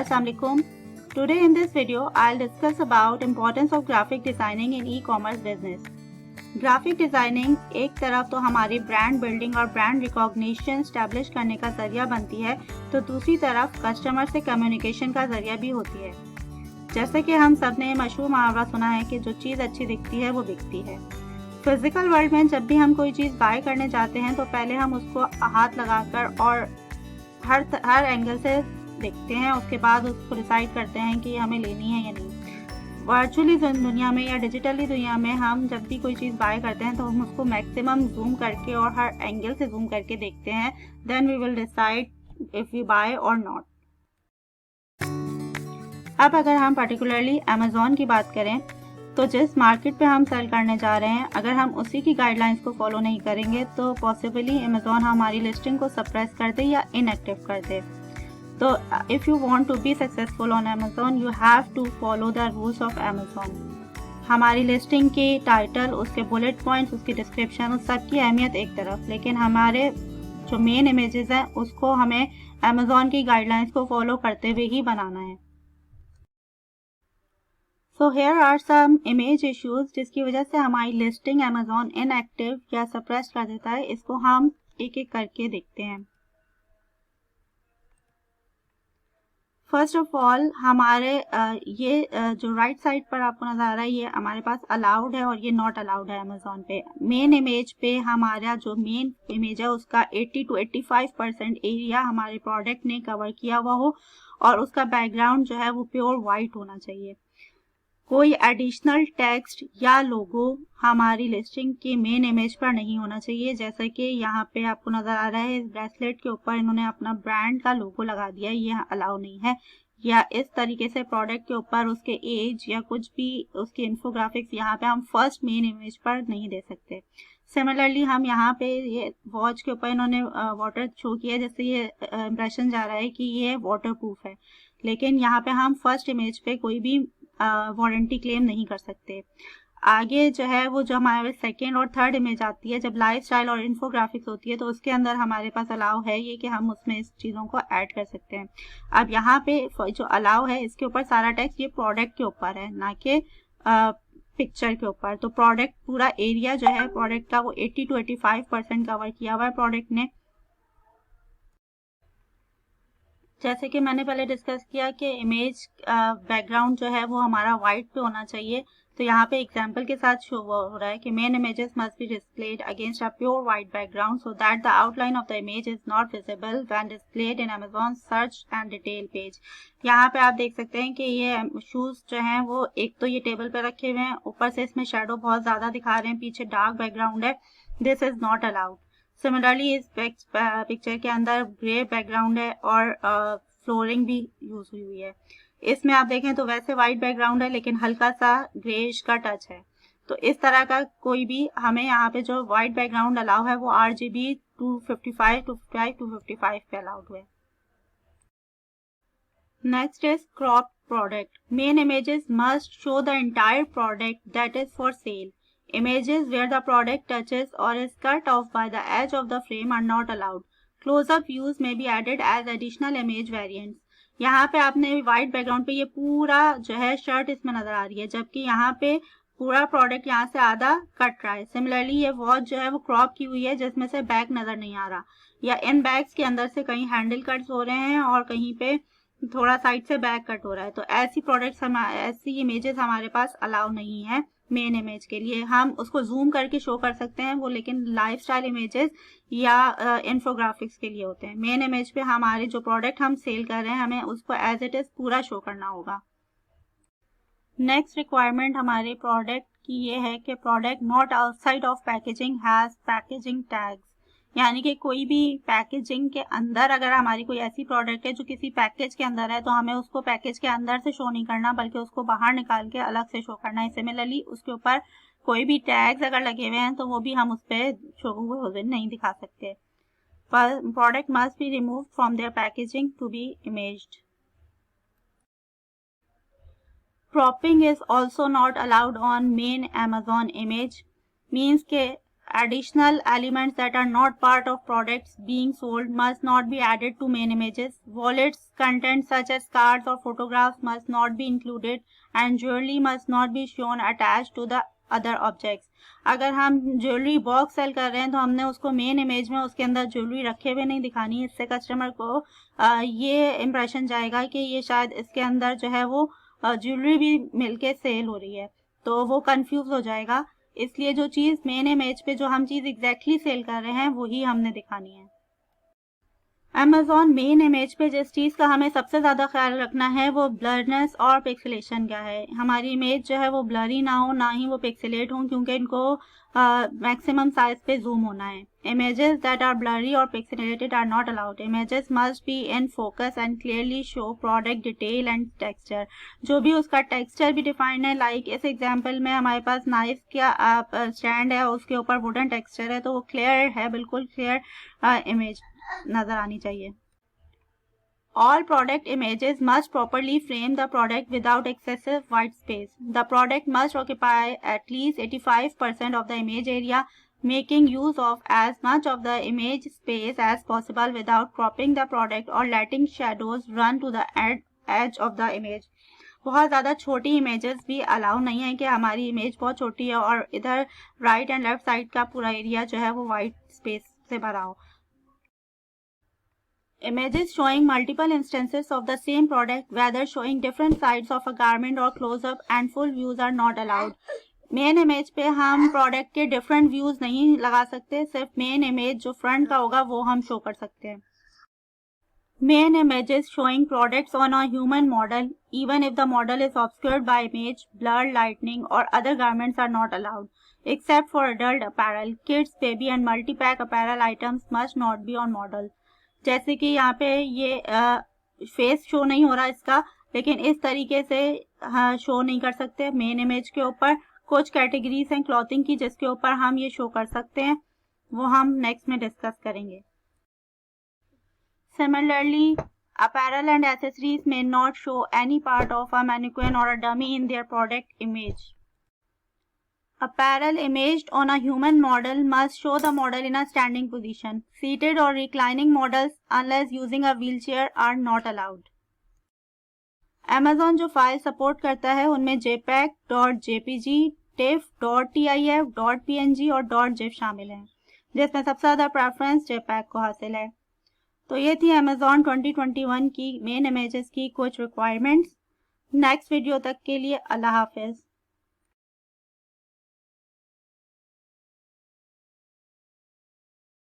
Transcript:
Assalamualaikum. Today in this video, I'll discuss about importance of graphic designing in e-commerce business. Graphic designing एक तरफ तो हमारी brand building और brand recognition establish करने का जरिया बनती है, तो दूसरी तरफ कस्टमर से कम्युनिकेशन का जरिया भी होती है। जैसे कि हम सब ने मशहूर मुहावरा सुना है कि जो चीज़ अच्छी दिखती है वो बिकती है। फिजिकल वर्ल्ड में जब भी हम कोई चीज़ बाय करने जाते हैं तो पहले हम उसको हाथ लगाकर और हर एंगल से देखते हैं, उसके बाद उसको डिसाइड करते हैं कि हमें लेनी है या नहीं। वर्चुअली दुनिया में या डिजिटली दुनिया में हम जब भी कोई चीज़ बाय करते हैं तो हम उसको मैक्सिमम जूम करके और हर एंगल से जूम करके देखते हैं, then we will decide if we buy और नॉट। अब अगर हम पर्टिकुलरली अमेज़ॉन की बात करें तो जिस मार्केट पे हम सेल करने जा रहे हैं, अगर हम उसी की गाइडलाइंस को फॉलो नहीं करेंगे तो पॉसिबली अमेज़ॉन हमारी लिस्टिंग को सप्रेस कर दे या इनएक्टिव कर दे। तो if you want to be successful on Amazon, you have to follow the rules of Amazon. हमारी लिस्टिंग के टाइटल, उसके बुलेट पॉइंट्स, उसकी डिस्क्रिप्शन, उस सब की अहमियत एक तरफ, लेकिन हमारे जो मेन इमेजेस हैं उसको हमें Amazon की गाइडलाइंस को फॉलो करते हुए ही बनाना है। So here are some image issues जिसकी वजह से हमारी लिस्टिंग Amazon इनएक्टिव या सप्रेस कर देता है। इसको हम एक एक करके देखते हैं। फर्स्ट ऑफ ऑल हमारे ये जो राइट साइड पर आपको नजर आ रहा है ये हमारे पास अलाउड है और ये नॉट अलाउड है अमेज़ॉन पे। मेन इमेज पे हमारा जो मेन इमेज है उसका 80 to 85% एरिया हमारे प्रोडक्ट ने कवर किया हुआ हो और उसका बैकग्राउंड जो है वो प्योर वाइट होना चाहिए। कोई एडिशनल टेक्स्ट या लोगो हमारी लिस्टिंग की मेन इमेज पर नहीं होना चाहिए। जैसा कि यहाँ पे आपको नजर आ रहा है, इस ब्रेसलेट के ऊपर इन्होंने अपना ब्रांड का लोगो लगा दिया, ये अलाउ नहीं है। या इस तरीके से प्रोडक्ट के ऊपर उसके एज या कुछ भी उसके इन्फोग्राफिक्स यहाँ पे हम फर्स्ट मेन इमेज पर नहीं दे सकते। सिमिलरली हम यहाँ पे ये वॉच के ऊपर इन्होंने वाटर शो किया, जैसे ये इम्प्रेशन जा रहा है कि ये वाटर प्रूफ है, लेकिन यहाँ पे हम फर्स्ट इमेज पे कोई भी वारंटी क्लेम नहीं कर सकते। आगे जो है वो जो हमारे सेकेंड और थर्ड इमेज आती है, जब लाइफस्टाइल और इन्फोग्राफिक्स होती है तो उसके अंदर हमारे पास अलाउ है ये कि हम उसमें इस चीज़ों को ऐड कर सकते हैं। अब यहाँ पे जो अलाउ है इसके ऊपर सारा टेक्स्ट ये प्रोडक्ट के ऊपर है, ना कि पिक्चर के ऊपर। तो प्रोडक्ट पूरा एरिया जो है प्रोडक्ट का वो 80 to 85% कवर किया हुआ है प्रोडक्ट ने। जैसे कि मैंने पहले डिस्कस किया कि इमेज बैकग्राउंड जो है वो हमारा वाइट पे होना चाहिए। तो यहाँ पे एग्जांपल के साथ शो हो रहा है कि main images must be displayed against a pure white background so that the outline of the image is not visible when displayed in Amazon search and detail page. यहाँ पे आप देख सकते हैं कि ये शूज जो हैं वो एक तो ये टेबल पे रखे हुए हैं, ऊपर से इसमें शेडो बहुत ज्यादा दिखा रहे हैं, पीछे डार्क बैकग्राउंड है। This is not allowed. Similarly इस पिक्चर के अंदर ग्रे बैकग्राउंड है और फ्लोरिंग भी यूज हुई है। इसमें आप देखें तो वैसे वाइट बैकग्राउंड है लेकिन हल्का सा ग्रेइश का टच है। तो इस तरह का कोई भी हमें यहाँ पे जो वाइट बैकग्राउंड अलाउ है वो RGB 255 255 पे अलाउड हुआ है। Next is crop product. Main images must show the entire product that is for sale. Images where the product touches or is cut off by the edge of the frame are not allowed. Close-up views may be added as additional image variants. यहाँ पे आपने white background पे ये पूरा जो है shirt इसमें नजर आ रही है, जबकि यहाँ पे पूरा प्रोडक्ट यहाँ से आधा कट रहा है। सिमिलरली ये वॉच जो है वो क्रॉप की हुई है जिसमें से बैक नजर नहीं आ रहा, या इन बैग्स के अंदर से कहीं हैंडल कट्स हो रहे हैं और कहीं पे थोड़ा साइड से बैक कट हो रहा है। तो ऐसी प्रोडक्ट्स ऐसी इमेजेस हमारे पास अलाउ नहीं है। मेन इमेज के लिए हम उसको जूम करके शो कर सकते हैं वो, लेकिन लाइफस्टाइल इमेजेस या इन्फोग्राफिक्स के लिए होते हैं। मेन इमेज पे हमारे जो प्रोडक्ट हम सेल कर रहे हैं हमें उसको एज इट इज पूरा शो करना होगा। नेक्स्ट रिक्वायरमेंट हमारे प्रोडक्ट की ये है कि product not outside of packaging has packaging tags. यानी कि कोई भी पैकेजिंग के अंदर अगर हमारी कोई ऐसी प्रोडक्ट है जो किसी पैकेज के अंदर है तो हमें उसको पैकेज के अंदर से शो नहीं करना बल्कि उसको बाहर निकाल के अलग से शो करना है। सिमिलरली उसके ऊपर कोई भी टैग्स अगर लगे हुए हैं तो वो भी हम उस पर शो हुए नहीं दिखा सकते। Product must be remove from their packaging to be imaged. Cropping is also not allowed on main Amazon image. Means के Additional elements that are not part of products being sold must not be added to main images. Wallets content such as cards or photographs must not be included and jewelry must not be shown attached to the other objects. अगर हम jewellery box cell कर रहे हैं तो हमने उसको main image में उसके अंदर ज्वेलरी रखे हुए नहीं दिखानी है. इससे कस्टमर को ये इम्प्रेशन जाएगा कि ये शायद इसके अंदर जो है वो ज्वेलरी भी मिलके सेल हो रही है, तो वो कंफ्यूज हो जाएगा. इसलिए जो चीज़ मेन इमेज पे जो हम चीज़ एग्जैक्टली सेल कर रहे हैं वही हमने दिखानी है. अमेज़ॉन मेन इमेज पे जिस चीज़ का हमें सबसे ज़्यादा ख्याल रखना है वो ब्लरनेस और पिक्सेलेशन का है. हमारी इमेज जो है वो ब्लरी ना हो, ना ही वो पिक्सेलेट हो, क्योंकि इनको मैक्सिमम साइज पे जूम होना है. इमेजेस दैट आर ब्लरी और pixelated are not allowed. Images must be in focus and clearly show product detail and texture. जो भी उसका टेक्सचर भी डिफाइंड है, लाइक इस एग्जांपल में हमारे पास नाइफ का स्टैंड है, उसके ऊपर वुडन टेक्सचर है, तो वो क्लियर है, बिल्कुल क्लियर इमेज नजर आनी चाहिए. All product images must properly frame the product without excessive white space. The product must occupy at least 85% of the image area, making use of as much of the image space as possible without cropping the product or letting shadows run to the edge of the image. बहुत ज़्यादा छोटी images भी allow नहीं है कि हमारी image बहुत छोटी है और इधर राइट एंड लेफ्ट साइड का पूरा एरिया जो है वो वाइट स्पेस से भरा हो. Images showing multiple instances of the same product, whether showing different sides of a garment or close-up and full views are not allowed. Main image पे हम प्रोडक्ट के डिफरेंट व्यूज नहीं लगा सकते, सिर्फ मेन इमेज जो फ्रंट का होगा वो हम शो कर सकते हैं. Main images showing products on a human model, even if the model is obscured by image, blur, lightning or other garments are not allowed. Except for adult apparel, kids, baby and multi-pack apparel items must not be on model. जैसे कि यहाँ पे ये face show नहीं हो रहा इसका, लेकिन इस तरीके से शो नहीं कर सकते मेन इमेज के ऊपर. कुछ कैटेगरीज हैं क्लॉथिंग की जिसके ऊपर हम ये शो कर सकते हैं, वो हम नेक्स्ट में डिस्कस करेंगे. Similarly, apparel and accessories may not show any part of a mannequin or a dummy in their product image. Apparel imaged on a human model must show the model in a standing position. Seated or reclining models, unless using a wheelchair, are not allowed. Amazon जो file support करता है उनमें JPEG, .jpg, TIFF, .tif, .png और .gif शामिल हैं, जिसमें सबसे ज़्यादा प्रेफरेंस JPEG को हासिल है. तो ये थी Amazon 2021 की मेन इमेजेस की कुछ रिक्वायरमेंट्स. नेक्स्ट वीडियो तक के लिए अल्लाह हाफिज़.